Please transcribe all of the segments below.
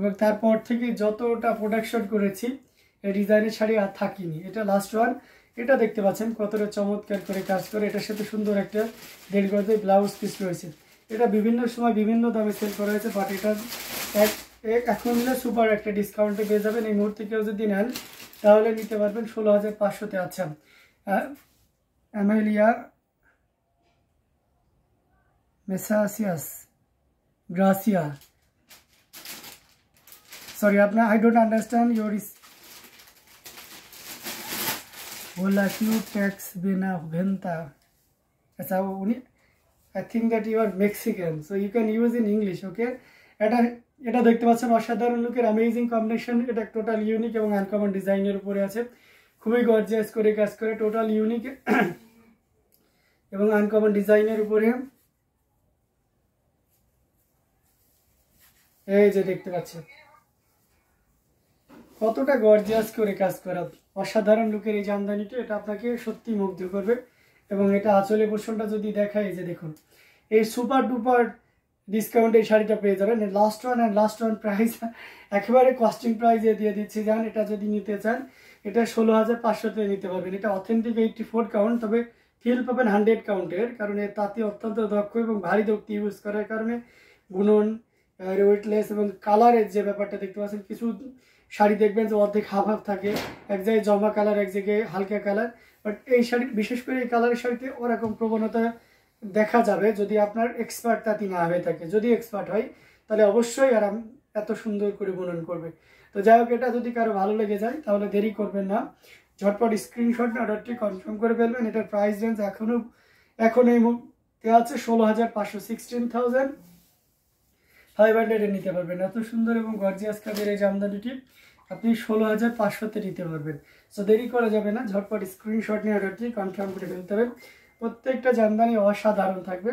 এবং তারপর থেকে যতটা প্রোডাকশন করেছি এই ডিজাইনের শাড়ি আর থাকিনি। এটা লাস্ট ওয়ান। এটা দেখতে পাচ্ছেন কতটা চমৎকার করে কাজ করে। এটার সাথে সুন্দর একটা 1.5 গজের ব্লাউজ পিস রয়েছে। এটা বিভিন্ন সময় বিভিন্ন দামে সেল করা হয়েছে, বাট এটা এখন নিলে সুপার একটা ডিসকাউন্টে পেয়ে যাবেন। এই মুহূর্তে কেউ যদি নেন তাহলে নিতে পারবেন 16,500-তে। আচ্ছা, অ্যামেলিয়া মেসাসিয়াস গ্রাসিয়া, সরি আপনার, আই ডোন্ট আন্ডারস্ট্যান্ড ইউর बोला क्यों टैक्स बिना भेंता। अच्छा उन्हीं, I think that you are Mexican, so you can use in English, okay? এটা দেখতে পাচ্ছেন অসাধারণ লুকের অ্যামেজিং কম্বিনেশন। এটা টোটাল ইউনিক এবং আনকমন ডিজাইনের উপরে আছে, খুবই গর্জিয়াস করে কাজ করে, টোটাল ইউনিক এবং আনকমন ডিজাইনের উপরে। এই যে দেখতে পাচ্ছেন কতটা গর্জিয়াস করে কাজ করা, অসাধারণ লুকের এই জামদানিটা। এটা আপনাকে সত্যি মুগ্ধ করবে। এবং এটা আঁচলে পোর্শনটা যদি দেখায়, এই যে দেখুন, এই সুপার ডুপার ডিসকাউন্টে এই শাড়িটা পেয়ে যাবেন। লাস্ট ওয়ান প্রাইস, একেবারে কস্টিং প্রাইসে দিয়ে দিচ্ছি। যান এটা যদি নিতে চান, এটা 16,500-তে নিতে পারবেন। এটা অথেন্টিক 84 কাউন্ট, তবে ফিল পাবেন 100 কাউন্টের, কারণ এর তাঁতি অত্যন্ত দক্ষ এবং ভারী দক্তি ইউজ করার কারণে বুনন, ওয়েটলেস এবং কালারের যে ব্যাপারটা দেখতে পাচ্ছেন, কিছু শাড়ি দেখবেন যে অর্ধেক হাফ হাফ থাকে, এক জায়গায় জমা কালার, এক জায়গায় হালকা কালার, বাট এই শাড়ি, বিশেষ করে এই কালারের শাড়িতে ওরকম প্রবণতা দেখা যাবে যদি আপনার এক্সপার্ট তাঁতি না হয়ে থাকে। যদি এক্সপার্ট হয় তাহলে অবশ্যই আরাম এত সুন্দর করে বুনন করবে। তো যাই হোক, এটা যদি কারো ভালো লেগে যায় তাহলে দেরি করবেন না, ঝটপট স্ক্রিনশট অর্ডারটি কনফার্ম করে ফেলবেন। এটার প্রাইস রেঞ্জ এখন এই মুহূর্তে আছে 16,500, 16,500 নিতে পারবেন। এত সুন্দর এবং গর্জিয়াস কাজের এই জামদানিটি আপনি 16,500-তে নিতে পারবেন। সো দেরি করা যাবে না, ঝটপট স্ক্রিনশট নিয়ে অর্ডারটি কনফার্ম করে ফেলতে হবে। প্রত্যেকটা জামদানি অসাধারণ থাকবে।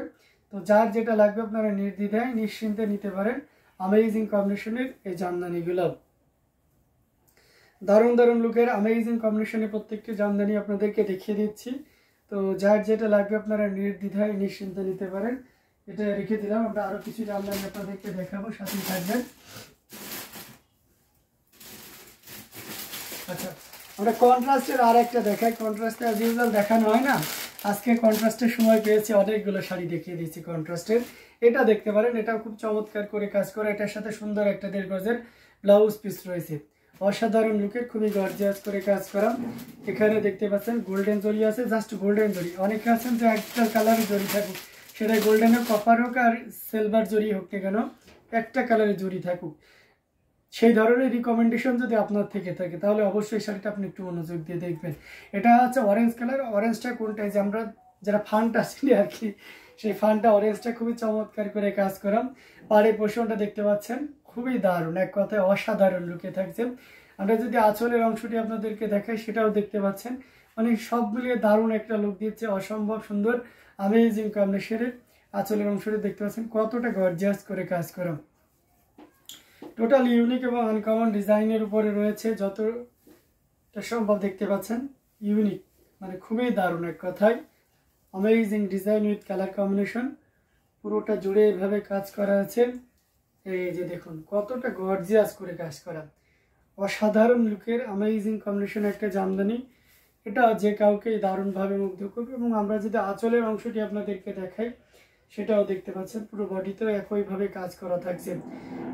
তো যার যেটা লাগবে আপনারা নির্দ্বিধায় নিশ্চিন্তে নিতে পারেন অ্যামেজিং কম্বিনেশনের এই জামদানিগুলো। দারুণ দারুণ লুকের অ্যামেজিং কম্বিনেশনের প্রত্যেকটি জামদানি আপনাদেরকে দেখিয়ে দিচ্ছি। তো যার যেটা লাগবে আপনারা নির্দ্বিধায় নিশ্চিন্তে নিতে পারেন। এটা রেখে দিলাম, আমরা আরো কিছু জামদানি আপনাদেরকে দেখাবো, সাথেই থাকবেন। আচ্ছা, আমরা কন্ট্রাস্টের আর একটা দেখাই। কন্ট্রাস্টে অ্যাজ ইউজুয়াল দেখানো হয় না, আজকে কন্ট্রাস্টের সময় পেয়েছি, অনেকগুলো শাড়ি দেখিয়ে দিয়েছি কন্ট্রাস্টের। এটা দেখতে পারেন, এটাও খুব চমৎকার করে কাজ করে। এটার সাথে সুন্দর একটা 1.5 গজের ব্লাউজ পিস রয়েছে, অসাধারণ লুকের, খুবই গর্জিয়াস করে কাজ করা। এখানে দেখতে পাচ্ছেন গোল্ডেন জরি আছে, জাস্ট গোল্ডেন জরি। অনেকে আছেন যে একটা কালারের জরি থাকুক, সেটা গোল্ডেন হোক, কপার হোক আর সিলভার জরি হোক না কেন, একটা কালারের জরি থাকুক, সেই ধরনের রিকমেন্ডেশন যদি আপনার থেকে থাকে তাহলে অবশ্যই শাড়িটা আপনি একটু মনোযোগ দিয়ে দেখবেন। এটা হচ্ছে অরেঞ্জ কালার। অরেঞ্জটা কোনটা, যে আমরা যারা ফানটা চিনি আর কি, সেই ফানটা অরেঞ্জটা খুবই চমৎকার করে কাজ করাম। পাড়ের পোর্শনটা দেখতে পাচ্ছেন, খুবই দারুণ, এক কথায় অসাধারণ লুকে থাকছে। আমরা যদি আঁচলের অংশটি আপনাদেরকে দেখাই, সেটাও দেখতে পাচ্ছেন, মানে সব মিলিয়ে দারুণ একটা লুক দিচ্ছে, অসম্ভব সুন্দর অ্যামেজিং কম্বিনেশনের। আঁচলের অংশটি দেখতে পাচ্ছেন কতটা গর্জিয়াস করে কাজ করা, টোটাল ইউনিক এবং আনকমন ডিজাইনের উপরে রয়েছে। যতটা সম্ভব দেখতে পাচ্ছেন ইউনিক, মানে খুবই দারুণ, এক কথায় amazing design with colour combination. পুরোটা জুড়ে এভাবে কাজ করা আছে। এই যে দেখুন কতটা গর্জিয়াস করে কাজ করা, অসাধারণ লুকের অ্যামেজিং কম্বিনেশন একটা জামদানি। এটা যে কাউকে দারুণভাবে মুগ্ধ করবে। এবং আমরা যদি আঁচলের অংশটি আপনাদেরকে দেখাই, সেটাও দেখতে পাচ্ছেন পুরো বডিতেও একইভাবে কাজ করা থাকছে,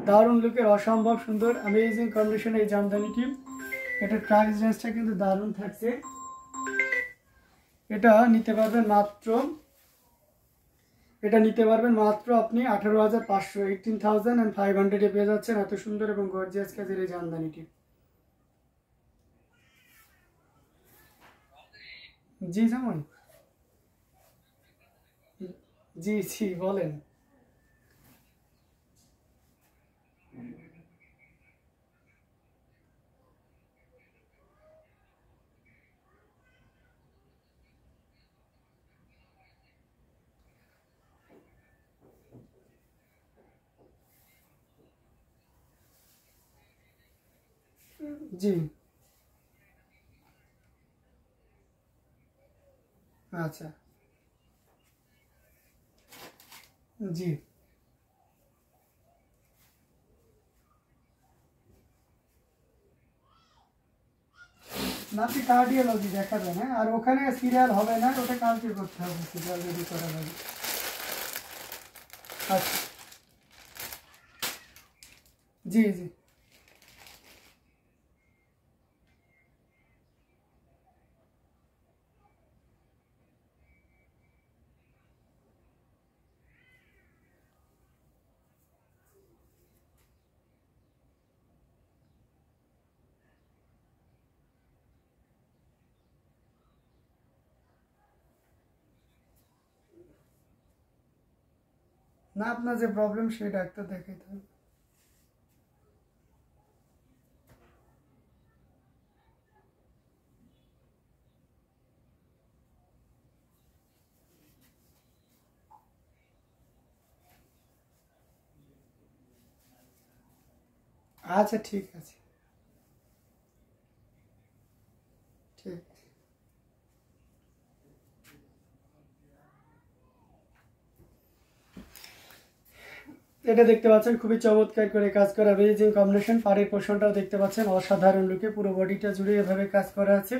দারুণ লুকের, অসম্ভব সুন্দর অ্যামেজিং কন্ডিশন এই জামদানিটি। এটার প্রাইস রেঞ্জটা কিন্তু দারুণ থাকছে। এটা নিতে পারবেন মাত্র আপনি 18,500, 18,500 পেয়ে যাচ্ছেন এত সুন্দর এবং গর্জিয়াস কাজের এই জামদানিটি। জি জামাই, জি জি বলেন। জি আচ্ছা, জি নাতি কার্ডিওলজি দেখাবেন, হ্যাঁ? আর ওখানে সিরিয়াল হবে না, ওটা কালকে করতে হবে সিরিয়াল যদি করা লাগে। আচ্ছা, জি জি। না, আপনার যে প্রবলেম সেই ডাক্তার দেখাইতে হবে। আচ্ছা ঠিক আছে, ঠিক। এটা দেখতে পাচ্ছেন খুবই চমৎকার করে কাজ করা, অ্যামেজিং কম্বিনেশন। পাড়ের পোর্শনটাও দেখতে পাচ্ছেন অসাধারণ লুকে, পুরো বডিটা জুড়ে এভাবে কাজ করা আছে।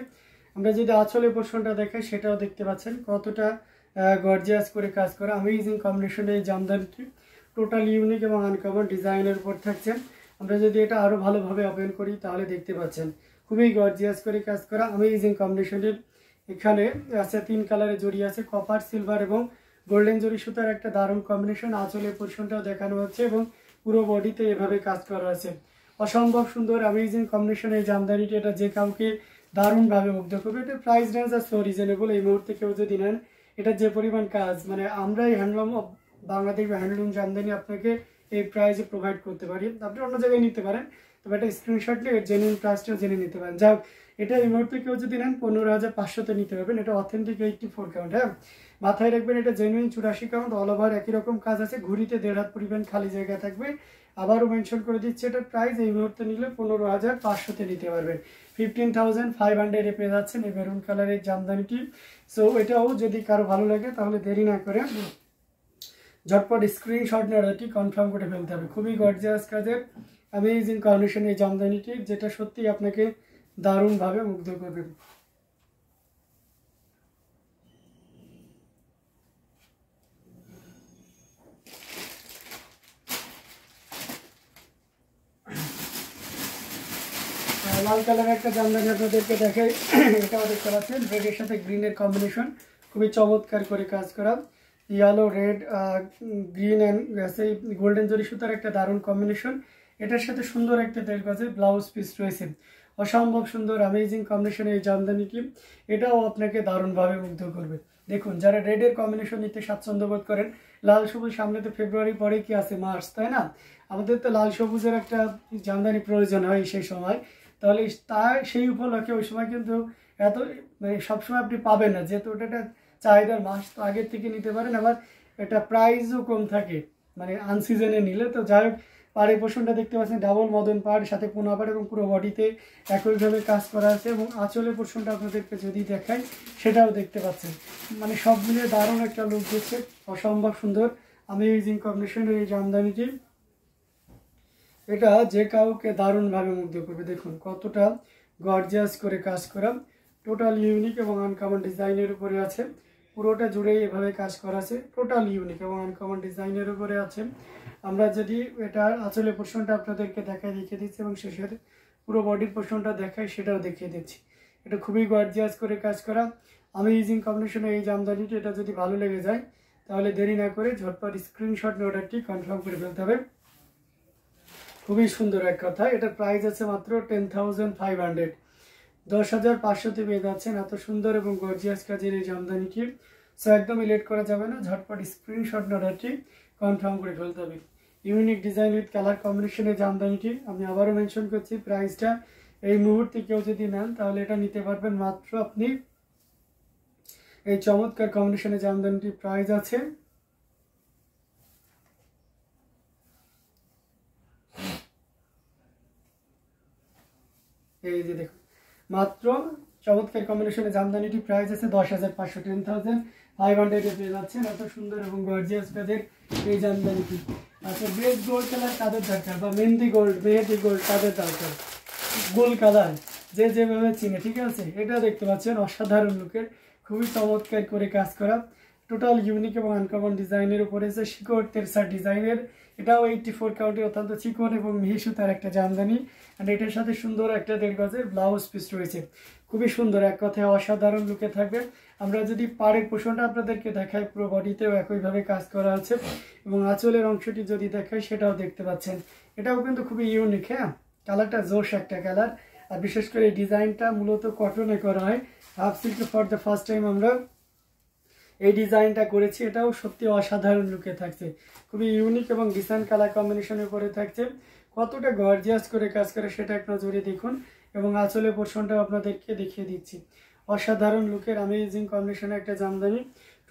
আমরা যদি আঁচলের পোর্শনটা দেখাই সেটাও দেখতে পাচ্ছেন কতটা গর্জিয়াস করে কাজ করা, অ্যামেজিং কম্বিনেশনের এই জামদানিটি টোটাল ইউনিক এবং আনকমন ডিজাইনের উপর থাকছে। আমরা যদি এটা আরও ভালোভাবে ওপেন করি তাহলে দেখতে পাচ্ছেন খুবই গর্জিয়াস করে কাজ করা অ্যামেজিং কম্বিনেশনের। এখানে আছে 3 কালারে জড়ি আছে, কপার, সিলভার এবং গোল্ডেন জরি সুতার একটা দারুণ কম্বিনেশন। আঁচলের পোর্শনটাও দেখানো হচ্ছে এবং পুরো বডিতে এভাবে কাজ করা আছে। অসম্ভব সুন্দর অ্যামেজিং কম্বিনেশন এই জামদানিটি, এটা যে কাউকে দারুণভাবে মুগ্ধ করবে। এটা প্রাইস রেঞ্জ আর সো রিজনেবল। এই মুহূর্তে কেউ যদি নেন, এটা যে পরিমাণ কাজ, মানে আমরাই হ্যান্ডলুম বাংলাদেশ হ্যান্ডলুম জামদানি আপনাকে এই প্রাইসে প্রোভাইড করতে পারি। আপনি অন্য জায়গায় নিতে পারেন, তবে একটা স্ক্রিনশট নিয়ে জেনুইন প্রাইসটা জেনে নিতে পারেন। যাক, এটা এই মুহূর্তে কেউ যদি নেন 15,500-তে নিতে পারবেন। এটা অথেন্টিক 84 কাউন্ট। হ্যাঁ, মাথায় রাখবেন এটা জেনুইন 84 কাউন্ট, অল ওভার একই রকম কাজ আছে। ঘুরিতে 1.5 হাত পরিমাণ খালি জায়গা থাকবে। আবারও মেনশন করে দিচ্ছে, এটার প্রাইস এই মুহূর্তে নিলে 15,500-তে নিতে পারবেন। 15,500-এ পেয়ে যাচ্ছেন এই মেরুন কালারের জামদানিটি। সো এটাও যদি কারো ভালো লাগে তাহলে দেরি না করে ঝটপট স্ক্রিনশট নিয়ে অর্ডারটি কনফার্ম করে ফেলতে হবে। খুবই গর্জিয়াস কাজের অ্যামেজিং কন্ডিশন এই জামদানিটি, যেটা সত্যি আপনাকে দারুণভাবে মুগ্ধ করবে। লাল কালারের একটা জামদানি আপনাদেরকে দেখাই, এটাও দেখতে পাচ্ছেন রেডের সাথে গ্রিনের কম্বিনেশন, খুবই চমৎকার করে কাজ করা। ইয়েলো, রেড, গ্রিন অ্যান্ড সেই গোল্ডেন জরি সুতার একটা দারুণ কম্বিনেশন। এটার সাথে সুন্দর একটা দেড় গজের ব্লাউজ পিস রয়েছে। অসম্ভব সুন্দর অ্যামেজিং কম্বিনেশন এই জামদানিটি, এটাও আপনাকে দারুণভাবে মুগ্ধ করবে। দেখুন, যারা রেডের কম্বিনেশন নিতে স্বাচ্ছন্দ্য বোধ করেন, লাল সবুজ সামনে তো ফেব্রুয়ারি পরে কি আছে, মার্চ, তাই না? আমাদের তো লাল সবুজের একটা জামদানি প্রয়োজন হয় সেই সময়। তাহলে সেই উপলক্ষে ওই সময় কিন্তু এত মানে সবসময় আপনি পাবেন না, যেহেতু ওটা একটা চাহিদার মাস, তো আগের থেকে নিতে পারেন। আবার এটা প্রাইসও কম থাকে মানে আনসিজনে নিলে। তো যাই হোক, পাড়ের পোর্শনটা দেখতে পাচ্ছেন ডাবল মদন পাড়, সাথে পোনা পাড় এবং পুরো বডিতে একইভাবে কাজ করা আছে। এবং আঁচলের পোর্শনটা আপনাদেরকে যদি দেখাই সেটাও দেখতে পাচ্ছেন, মানে সব মিলিয়ে দারুণ একটা লুক দিচ্ছে। অসম্ভব সুন্দর অ্যামেজিং কম্বিনেশনের এই জামদানিটি, এটা যে কাউকে দারুণভাবে মুগ্ধ করবে। দেখুন কতটা গর্জিয়াস করে কাজ করা, টোটাল ইউনিক এবং আনকমন ডিজাইনের উপরে আছে। পুরোটা জুড়েই এভাবে কাজ করা আছে, টোটাল ইউনিক এবং আনকমন ডিজাইনের উপরে আছে। আমরা যদি এটার আঁচলের পোর্শনটা আপনাদেরকে দেখিয়ে দিচ্ছি এবং শেষের পুরো বডির পোর্শনটা দেখাই সেটাও দেখিয়ে দিচ্ছি। এটা খুবই গর্জিয়াস করে কাজ করা অ্যামেজিং কম্বিনেশনে এই জামদানিটি। এটা যদি ভালো লেগে যায় তাহলে দেরি না করে ঝটপট স্ক্রিনশট নিয়ে অর্ডারটি কনফার্ম করে ফেলতে হবে। খুবই সুন্দর এক কথা। এটার প্রাইস আছে মাত্র 10,500, 10,500-তে পেয়ে যাচ্ছেন এত সুন্দর এবং গর্জিয়াস কাজের এই জামদানিটি। সো একদমই লেট করা যাবে না, ঝটপট স্ক্রিনশট অর্ডারটি কনফার্ম করে ফেলতে হবে। ইউনিক ডিজাইন উইথ কালার কম্বিনেশনের জামদানিটি, আমি আবারও মেনশন করছি প্রাইসটা এই মুহূর্তে কেউ যদি নেন তাহলে এটা নিতে পারবেন মাত্র আপনি এই চমৎকার কম্বিনেশনের জামদানিটির প্রাইস আছে এই যে দেখুন, মাত্র চমৎকার কম্বিনেশনের জামদানিটি প্রাইস আছে 10,500, 10,500-এ পেয়ে যাচ্ছেন এত সুন্দর এবং গর্জিয়াস কাজের এই জামদানিটি। আচ্ছা, বেস্ট গোল্ড কালার কাদের দরকার বা মেহেদি গোল্ড কাদের দরকার, গোল্ড কালার যে যেভাবে চিনে, ঠিক আছে। এটা দেখতে পাচ্ছেন অসাধারণ লুকের, খুবই চমৎকার করে কাজ করা, টোটাল ইউনিক এবং আনকমন ডিজাইনের উপরে যে শিকড় তেরসা ডিজাইনের, এটাও 84 কাউন্টের অত্যন্ত চিকন এবং মিহি সুতার একটা জামদানি। আর এটার সাথে সুন্দর একটা 1.5 গজের ব্লাউজ পিস রয়েছে, খুবই সুন্দর, এক কথায় অসাধারণ লুকে থাকবে। আমরা যদি পাড়ের পোষণটা আপনাদেরকে দেখাই, পুরো বডিতেও একইভাবে কাজ করা আছে, এবং আঁচলের অংশটি যদি দেখাই সেটাও দেখতে পাচ্ছেন, এটাও কিন্তু খুবই ইউনিক। হ্যাঁ, কালারটা জোশ একটা কালার। আর বিশেষ করে এই ডিজাইনটা মূলত কটনে করা হয়, হাফ সিল্কে ফর দ্য ফার্স্ট টাইম আমরা এই ডিজাইনটা করেছি। এটাও সত্যি অসাধারণ লুকে থাকছে, খুবই ইউনিক এবং ডিজাইন কালার কম্বিনেশনের উপরে থাকছে। কতটা গর্জিয়াস করে কাজ করে সেটা এক নজরে দেখুন, এবং আঁচলের পোর্শনটাও আপনাদেরকে দেখিয়ে দিচ্ছি। অসাধারণ লুকের অ্যামেজিং কম্বিনেশনের একটা জামদানি,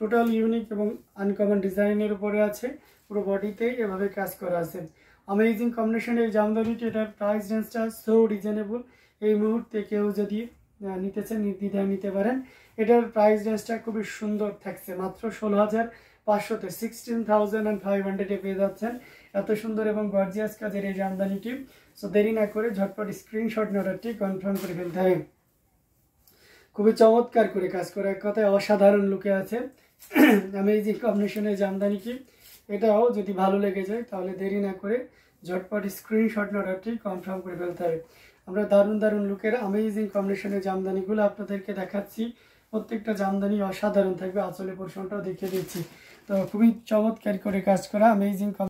টোটাল ইউনিক এবং আনকমন ডিজাইনের উপরে আছে, পুরো বডিতেই এভাবে কাজ করা আছে। অ্যামেজিং কম্বিনেশনের এই জামদানিটি, এটার প্রাইস রেঞ্জটা সো রিজনেবল। এই মুহূর্তে কেউ যদি নিতে চান নির্দ্বিধায় নিতে পারেন। এটার প্রাইস রেঞ্জটা খুবই সুন্দর থাকছে, মাত্র 16,500-তে, 16,500-এ পেয়ে যাচ্ছেন এত সুন্দর এবং গর্জিয়াস কাজের এই জামদানিটি। সো দেরি না করে ঝটপট স্ক্রিনশট নিয়ে অর্ডারটি কনফার্ম করে ফেলতে হবে। খুবই চমৎকার করে কাজ করে, এক কথায় অসাধারণ লুকে আছে অ্যামেজিং কম্বিনেশনের জামদানিটি। এটাও যদি ভালো লেগে যায় তাহলে দেরি না করে ঝটপট স্ক্রিনশট নিয়ে অর্ডারটি কনফার্ম করে ফেলতে হবে। আমরা দারুণ দারুণ লুকের অ্যামেজিং কম্বিনেশনের জামদানিগুলো আপনাদেরকে দেখাচ্ছি, প্রত্যেকটা জামদানি অসাধারণ থাকবে। আঁচলের পোর্শনটাও দেখিয়ে দিচ্ছি, তো খুবই চমৎকার করে কাজ করা অ্যামেজিং